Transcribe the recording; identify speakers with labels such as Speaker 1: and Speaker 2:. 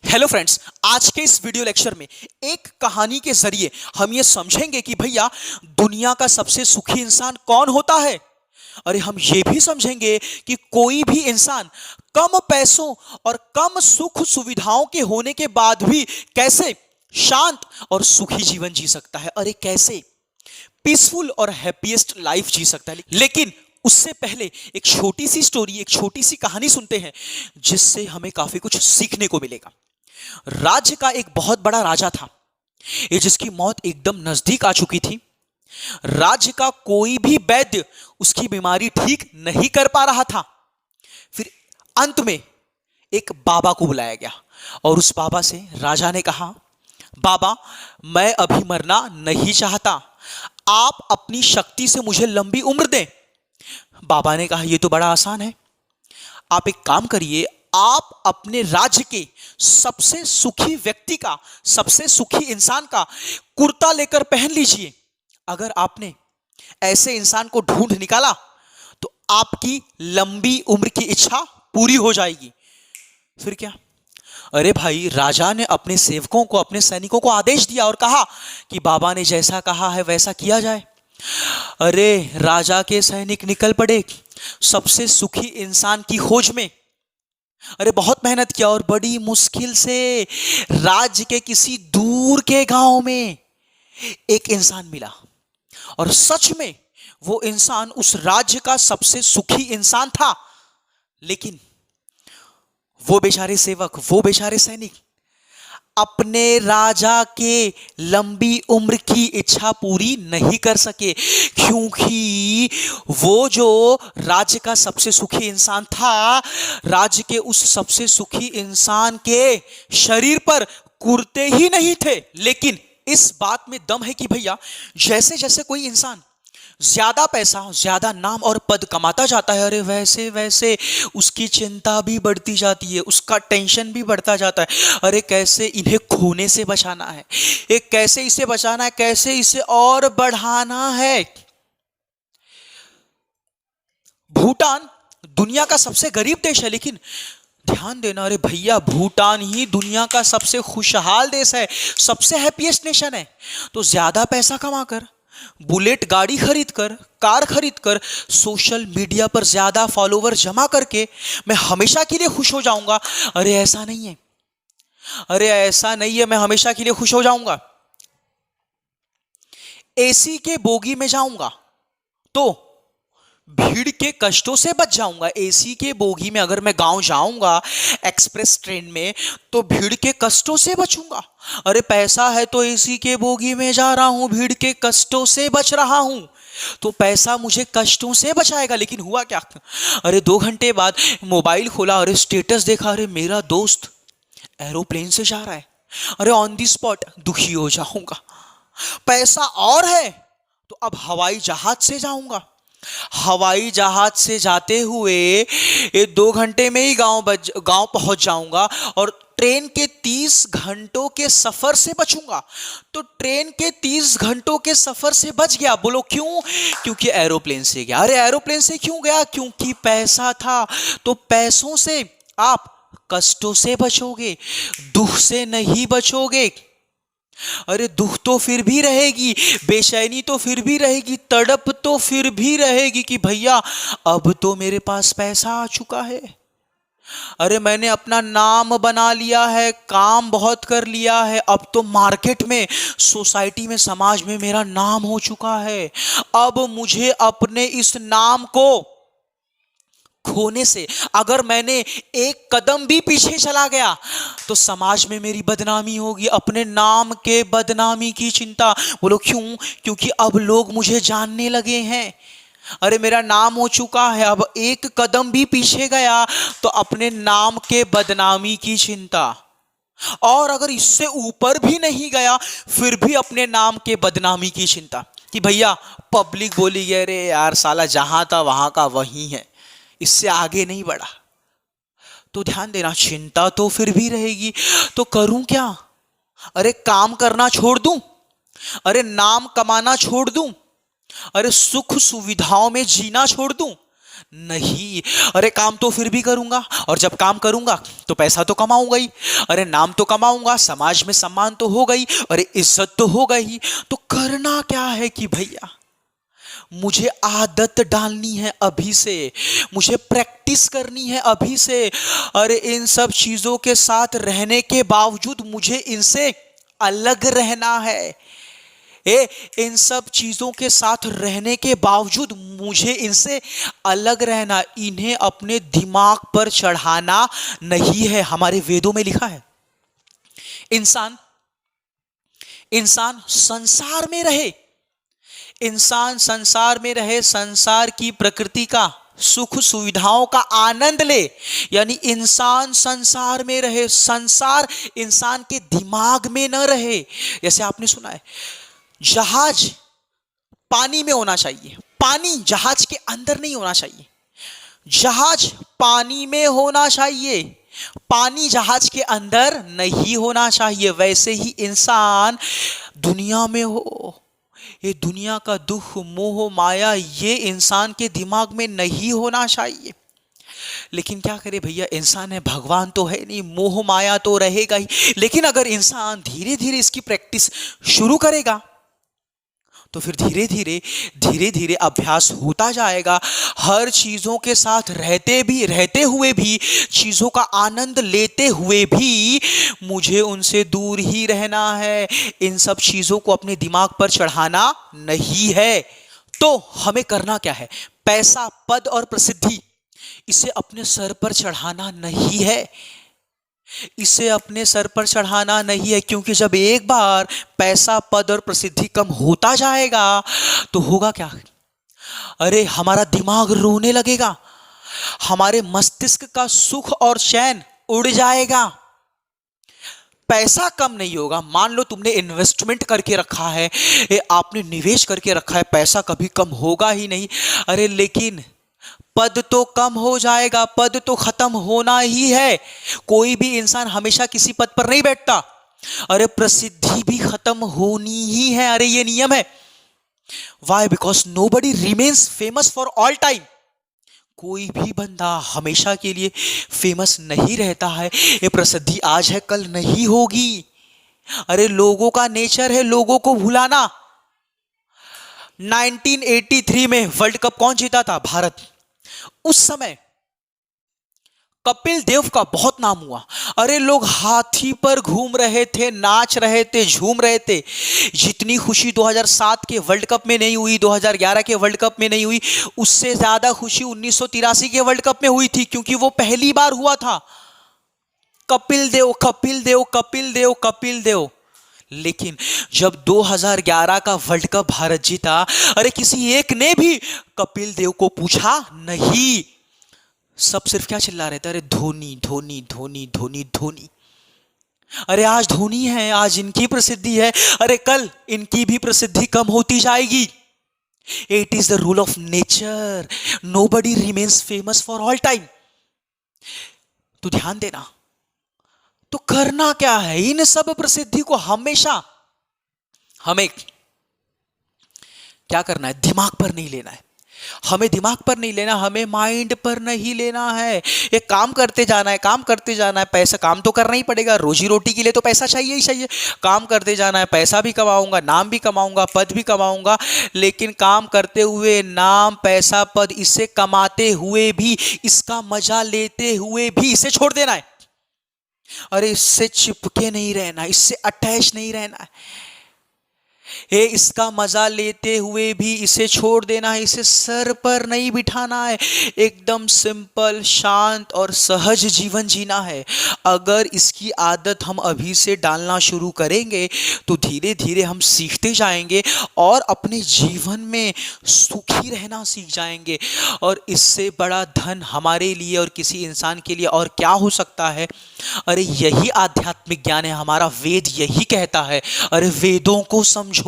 Speaker 1: Hello friends, आज के इस वीडियो लेक्चर में एक कहानी के जरिए हम ये समझेंगे कि भैया दुनिया का सबसे सुखी इंसान कौन होता है। अरे हम ये भी समझेंगे कि कोई भी इंसान कम पैसों और कम सुख सुविधाओं के होने के बाद भी कैसे शांत और सुखी जीवन जी सकता है। अरे कैसे पीसफुल और हैप्पीएस्ट लाइफ जी सकता है। लेकिन उससे पहले एक छोटी सी स्टोरी, एक छोटी सी कहानी सुनते हैं जिससे हमें काफी कुछ सीखने को मिलेगा। राज्य का एक बहुत बड़ा राजा था, ये जिसकी मौत एकदम नजदीक आ चुकी थी। राज्य का कोई भी वैद्य उसकी बीमारी ठीक नहीं कर पा रहा था। फिर अंत में एक बाबा को बुलाया गया और उस बाबा से राजा ने कहा, बाबा मैं अभी मरना नहीं चाहता, आप अपनी शक्ति से मुझे लंबी उम्र दें। बाबा ने कहा, यह तो बड़ा आसान है, आप एक काम करिए, आप अपने राज्य के सबसे सुखी व्यक्ति का, सबसे सुखी इंसान का कुर्ता लेकर पहन लीजिए। अगर आपने ऐसे इंसान को ढूंढ निकाला तो आपकी लंबी उम्र की इच्छा पूरी हो जाएगी। फिर क्या, अरे भाई राजा ने अपने सेवकों को, अपने सैनिकों को आदेश दिया और कहा कि बाबा ने जैसा कहा है वैसा किया जाए। अरे राजा के सैनिक निकल पड़े सबसे सुखी इंसान की खोज में। अरे बहुत मेहनत किया और बड़ी मुश्किल से राज्य के किसी दूर के गांव में एक इंसान मिला और सच में वो इंसान उस राज्य का सबसे सुखी इंसान था। लेकिन वो बेचारे सेवक, वो बेचारे सैनिक अपने राजा के लंबी उम्र की इच्छा पूरी नहीं कर सके, क्योंकि वो जो राज्य का सबसे सुखी इंसान था, राज्य के उस सबसे सुखी इंसान के शरीर पर कुर्ते ही नहीं थे। लेकिन इस बात में दम है कि भैया जैसे जैसे कोई इंसान ज्यादा पैसा, ज्यादा नाम और पद कमाता जाता है, अरे वैसे वैसे उसकी चिंता भी बढ़ती जाती है, उसका टेंशन भी बढ़ता जाता है। अरे कैसे इन्हें खोने से बचाना है, एक कैसे इसे बचाना है, कैसे इसे और बढ़ाना है। भूटान दुनिया का सबसे गरीब देश है, लेकिन ध्यान देना, अरे भैया भूटान ही दुनिया का सबसे खुशहाल देश है, सबसे हैप्पीएस्ट नेशन है। तो ज्यादा पैसा कमाकर, बुलेट गाड़ी खरीद कर, कार खरीद कर, सोशल मीडिया पर ज्यादा फॉलोवर जमा करके मैं हमेशा के लिए खुश हो जाऊंगा, अरे ऐसा नहीं है। अरे ऐसा नहीं है, मैं हमेशा के लिए खुश हो जाऊंगा। एसी के बोगी में जाऊंगा तो भीड़ के कष्टों से बच जाऊंगा। एसी के बोगी में अगर मैं गांव जाऊंगा एक्सप्रेस ट्रेन में तो भीड़ के कष्टों से बचूंगा। अरे पैसा है तो एसी के बोगी में जा रहा हूं, भीड़ के कष्टों से बच रहा हूं, तो पैसा मुझे कष्टों से बचाएगा। लेकिन हुआ क्या, अरे 2 घंटे बाद मोबाइल खोला, अरे स्टेटस देखा, अरे मेरा दोस्त एरोप्लेन से जा रहा है। अरे ऑन दी स्पॉट दुखी हो जाऊंगा। पैसा और है तो अब हवाई जहाज से जाऊंगा। हवाई जहाज से जाते हुए ये 2 घंटे में ही गांव पहुंच जाऊंगा और ट्रेन के 30 घंटों के सफर से बचूंगा। तो ट्रेन के 30 घंटों के सफर से बच गया, बोलो क्यों? क्योंकि एरोप्लेन से गया। अरे एरोप्लेन से क्यों गया? क्योंकि पैसा था। तो पैसों से आप कष्टों से बचोगे, दुख से नहीं बचोगे। अरे दुख तो फिर भी रहेगी, बेचैनी तो फिर भी रहेगी, तड़प तो फिर भी रहेगी कि भैया अब तो मेरे पास पैसा आ चुका है, अरे मैंने अपना नाम बना लिया है, काम बहुत कर लिया है, अब तो मार्केट में, सोसाइटी में, समाज में मेरा नाम हो चुका है। अब मुझे अपने इस नाम को खोने से, अगर मैंने एक कदम भी पीछे चला गया तो समाज में मेरी बदनामी होगी। अपने नाम के बदनामी की चिंता, बोलो क्यों? क्योंकि अब लोग मुझे जानने लगे हैं। अरे मेरा नाम हो चुका है, अब एक कदम भी पीछे गया तो अपने नाम के बदनामी की चिंता, और अगर इससे ऊपर भी नहीं गया फिर भी अपने नाम के बदनामी की चिंता कि भैया पब्लिक बोली, अरे यार साला जहां था वहां का वहीं है, इससे आगे नहीं बढ़ा। तो ध्यान देना, चिंता तो फिर भी रहेगी। तो करूं क्या? अरे काम करना छोड़ दूं? अरे नाम कमाना छोड़ दूं? अरे सुख सुविधाओं में जीना छोड़ दूं? नहीं। अरे काम तो फिर भी करूंगा, और जब काम करूंगा तो पैसा तो कमाऊंगा ही, अरे नाम तो कमाऊंगा, समाज में सम्मान तो होगा ही, अरे इज्जत तो होगा ही। तो करना क्या है कि भैया मुझे आदत डालनी है अभी से, मुझे प्रैक्टिस करनी है अभी से। अरे इन सब चीजों के साथ रहने के बावजूद मुझे इनसे अलग रहना है। इन सब चीजों के साथ रहने के बावजूद मुझे इनसे अलग रहना, इन्हें अपने दिमाग पर चढ़ाना नहीं है। हमारे वेदों में लिखा है इंसान इंसान संसार में रहे, इंसान संसार में रहे, संसार की प्रकृति का सुख सुविधाओं का आनंद ले। यानी इंसान संसार में रहे, संसार इंसान के दिमाग में न रहे। जैसे आपने सुना है जहाज पानी में होना चाहिए, पानी जहाज के अंदर नहीं होना चाहिए, जहाज पानी में होना चाहिए, पानी जहाज के अंदर नहीं होना चाहिए। वैसे ही इंसान दुनिया में हो, ये दुनिया का दुख मोह माया ये इंसान के दिमाग में नहीं होना चाहिए। लेकिन क्या करे भैया, इंसान है, भगवान तो है नहीं, मोह माया तो रहेगा ही। लेकिन अगर इंसान धीरे धीरे इसकी प्रैक्टिस शुरू करेगा तो फिर धीरे धीरे अभ्यास होता जाएगा। हर चीजों के साथ रहते हुए भी, चीजों का आनंद लेते हुए भी मुझे उनसे दूर ही रहना है। इन सब चीजों को अपने दिमाग पर चढ़ाना नहीं है। तो हमें करना क्या है? पैसा, पद और प्रसिद्धि, इसे अपने सर पर चढ़ाना नहीं है, इसे अपने सर पर चढ़ाना नहीं है। क्योंकि जब एक बार पैसा, पद और प्रसिद्धि कम होता जाएगा तो होगा क्या? अरे हमारा दिमाग रोने लगेगा, हमारे मस्तिष्क का सुख और चैन उड़ जाएगा। पैसा कम नहीं होगा, मान लो तुमने इन्वेस्टमेंट करके रखा है, आपने निवेश करके रखा है, पैसा कभी कम होगा ही नहीं। अरे लेकिन पद तो कम हो जाएगा, पद तो खत्म होना ही है। कोई भी इंसान हमेशा किसी पद पर नहीं बैठता। अरे प्रसिद्धि भी खत्म होनी ही है, अरे ये नियम है। Why? Because nobody remains famous for all time. कोई भी बंदा हमेशा के लिए फेमस नहीं रहता है। ये प्रसिद्धि आज है कल नहीं होगी। अरे लोगों का नेचर है लोगों को भुलाना। 1983 में वर्ल्ड कप कौन जीता था? भारत। उस समय कपिल देव का बहुत नाम हुआ। अरे लोग हाथी पर घूम रहे थे, नाच रहे थे, झूम रहे थे। जितनी खुशी 2007 के वर्ल्ड कप में नहीं हुई, 2011 के वर्ल्ड कप में नहीं हुई, उससे ज्यादा खुशी 1983 के वर्ल्ड कप में हुई थी, क्योंकि वो पहली बार हुआ था। कपिल देव, कपिल देव, कपिल देव, कपिल देव। लेकिन जब 2011 का वर्ल्ड कप भारत जीता, अरे किसी एक ने भी कपिल देव को पूछा नहीं। सब सिर्फ क्या चिल्ला रहे थे? अरे धोनी, धोनी, धोनी, धोनी, धोनी। अरे आज धोनी है, आज इनकी प्रसिद्धि है, अरे कल इनकी भी प्रसिद्धि कम होती जाएगी। It is the rule of nature, nobody remains famous for all time. तो ध्यान देना। तो करना क्या है? इन सब प्रसिद्धि को हमेशा हमें क्या करना है? दिमाग पर नहीं लेना है। हमें दिमाग पर नहीं लेना, हमें माइंड पर नहीं लेना है। एक काम करते जाना है, काम करते जाना है। पैसा, काम तो करना ही पड़ेगा, रोजी रोटी के लिए तो पैसा चाहिए ही चाहिए। काम करते जाना है, पैसा भी कमाऊंगा, नाम भी कमाऊंगा, पद भी कमाऊंगा। लेकिन काम करते हुए नाम, पैसा, पद, इसे कमाते हुए भी, इसका मजा लेते हुए भी इसे छोड़ देना है। अरे इससे चिपके नहीं रहना, इससे अटैच नहीं रहना है। इसका मजा लेते हुए भी इसे छोड़ देना है, इसे सर पर नहीं बिठाना है। एकदम सिंपल, शांत और सहज जीवन जीना है। अगर इसकी आदत हम अभी से डालना शुरू करेंगे तो धीरे धीरे हम सीखते जाएंगे और अपने जीवन में सुखी रहना सीख जाएंगे। और इससे बड़ा धन हमारे लिए और किसी इंसान के लिए और क्या हो सकता है? अरे यही आध्यात्मिक ज्ञान है हमारा। वेद यही कहता है। अरे वेदों को समझो।